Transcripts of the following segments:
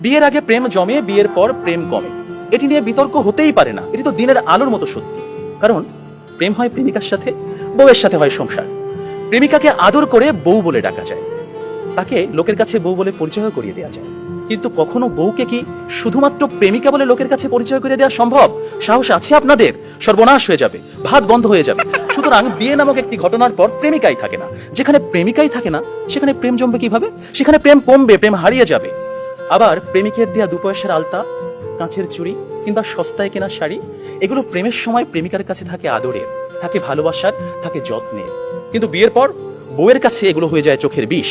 বিয়ের আগে প্রেম জমে, বিয়ের পর প্রেম কমে, এটি নিয়ে বিতর্ক হতেই পারে না। এটি তো দিনের আলোর মতো সত্যি। কারণ প্রেম হয় প্রেমিকার সাথে, বউয়ের সাথে হয় সংসার। প্রেমিকাকে আদর করে বউ বলে ডাকা যায়, তাকে লোকের কাছে বউ বলে পরিচয় করিয়ে দেওয়া যায়। কিন্তু কখনো বউকে কি শুধুমাত্র প্রেমিকা বলে লোকের কাছে পরিচয় করে দেওয়া সম্ভব? সাহস আছে আপনাদের? সর্বনাশ হয়ে যাবে, ভাত বন্ধ হয়ে যাবে। সুতরাং বিয়ে নামক একটি ঘটনার পর প্রেমিকাই থাকে না। যেখানে প্রেমিকাই থাকে না, সেখানে প্রেম জমবে কিভাবে? সেখানে প্রেম কমবে, প্রেম হারিয়ে যাবে। আবার প্রেমিকের দেয়া 2 পয়সার আলতা, কাঁচের চুড়ি কিংবা সস্তায় কেনা শাড়ি, এগুলো প্রেমের সময় প্রেমিকার কাছে থাকে আদরের, থাকে ভালোবাসার, থাকে যত্নের। কিন্তু বিয়ের পর বউয়ের কাছে এগুলো হয়ে যায় চোখের বিষ।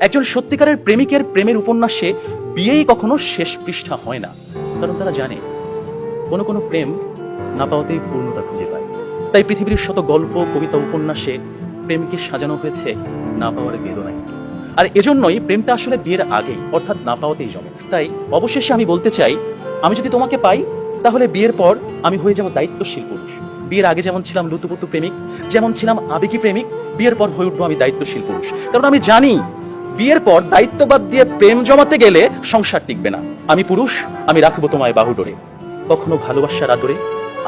একজন সত্যিকারের প্রেমিকের প্রেমের উপন্যাসে বিয়েই কখনো শেষ পৃষ্ঠা হয় না। কারণ তারা জানে কোনো কোনো প্রেম না পাওয়াতেই পূর্ণতা খুঁজে পায়। তাই পৃথিবীর শত গল্প, কবিতা, উপন্যাসে প্রেমকে সাজানো হয়েছে না পাওয়ার বেদনায়। আর এজন্যই প্রেমটা আসলে বিয়ের আগেই, অর্থাৎ না পাওয়াতেই জমে। তাই অবশেষে আমি বলতে চাই, আমি যদি তোমাকে পাই তাহলে বিয়ের পর আমি হয়ে যাব দায়িত্বশীল পুরুষ। বিয়ের আগে যেমন ছিলাম লুতুপুতু প্রেমিক, যেমন ছিলাম আবেগী প্রেমিক, বিয়ের পর হয়ে উঠবো আমি দায়িত্বশীল পুরুষ। কারণ আমি জানি বিয়ের পর দায়িত্ববাদ দিয়ে প্রেম জমাতে গেলে সংসার টিকবে না। আমি পুরুষ, আমি রাখবো তোমায় বাহুডোরে, কখনো ভালোবাসার আদরে,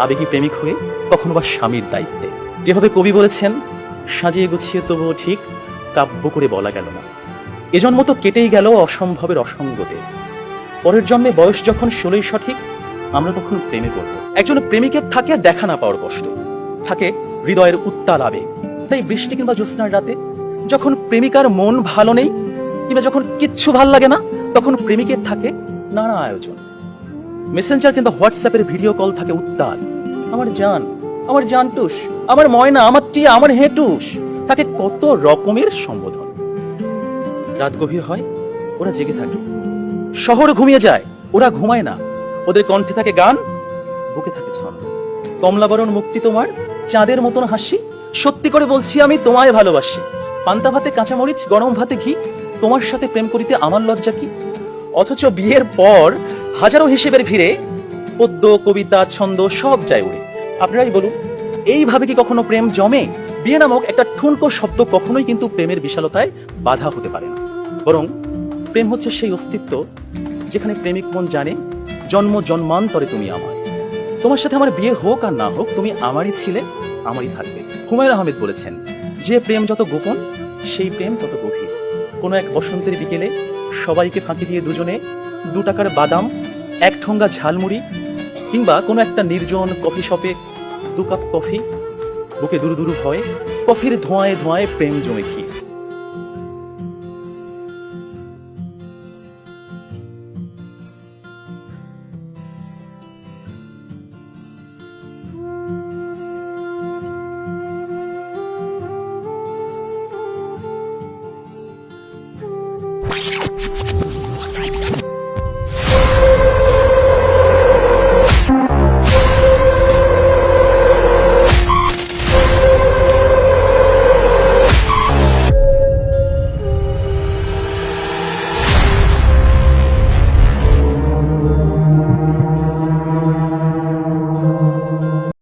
আবেগী প্রেমিক হয়ে, কখনো বা স্বামীর দায়িত্বে। যেভাবে কবি বলেছেন, সাজিয়ে গুছিয়ে তবুও ঠিক কাব্য করে বলা গেল না, এজন্ম তো কেটেই গেল অসম্ভবের অসঙ্গতে। পরের জন্মে বয়স যখন 16ই সঠিক, আমরা তখন প্রেমে পড়ব। একজন প্রেমিকের থাকে দেখা না পাওয়ার কষ্ট, থাকে হৃদয়ের উত্তাল আবেগ। তাই বৃষ্টি কিংবা জ্যোৎস্নার রাতে যখন প্রেমিকার মন ভালো নেই কিংবা যখন কিচ্ছু ভাল লাগে না, তখন প্রেমিকের থাকে নানা আয়োজন। মেসেঞ্জার কিংবা হোয়াটসঅ্যাপের ভিডিও কল থাকে উত্তাল। আমার জান, আমার জানটুস, আমার ময়না, আমার টিয়া, আমার হেটুস, তাকে কত রকমের সম্বোধন। রাত গভীর হয়, ওরা জেগে থাকে। শহর ঘুমিয়ে যায়, ওরা ঘুমায় না। ওদের কণ্ঠে থাকে গান, বুকে থাকে ছন্দ। কমলাবরণ মুক্তি তোমার, চাঁদের মতন হাসি, সত্যি করে বলছি আমি তোমায় ভালোবাসি। পান্তা ভাতে কাঁচামরিচ, গরম ভাতে ঘি, তোমার সাথে প্রেম করিতে আমার লজ্জা কি। অথচ বিয়ের পর হাজারো হিসেবের ভিড়ে পদ্য, কবিতা, ছন্দ সব যায় উড়ে। আপনারাই বলুন, এইভাবে কি কখনো প্রেম জমে? বিয়ে নামক একটা ঠুনকো শব্দ কখনোই কিন্তু প্রেমের বিশালতায় বাধা হতে পারে না। বরং প্রেম হচ্ছে সেই অস্তিত্ব যেখানে প্রেমিক মন জানে জন্ম জন্মান্তরে তুমি আমার। তোমার সাথে আমার বিয়ে হোক আর না হোক, তুমি আমারই ছিলে, আমারই থাকবে। হুমায়ুন আহমেদ বলেছেন, যে প্রেম যত গোপন, সেই প্রেম তত গভীর। কোনো এক বসন্তের বিকেলে সবাইকে ফাঁকি দিয়ে দুজনে 2 টাকার বাদাম, 1 ঠোঙ্গা ঝালমুড়ি কিংবা কোনো একটা নির্জন কফি শপে 2 কাপ কফি, বুকে দুরু দুরু ভয়, কফির ধোঁয়ায় ধোঁয়ায় প্রেম জমে ঘি।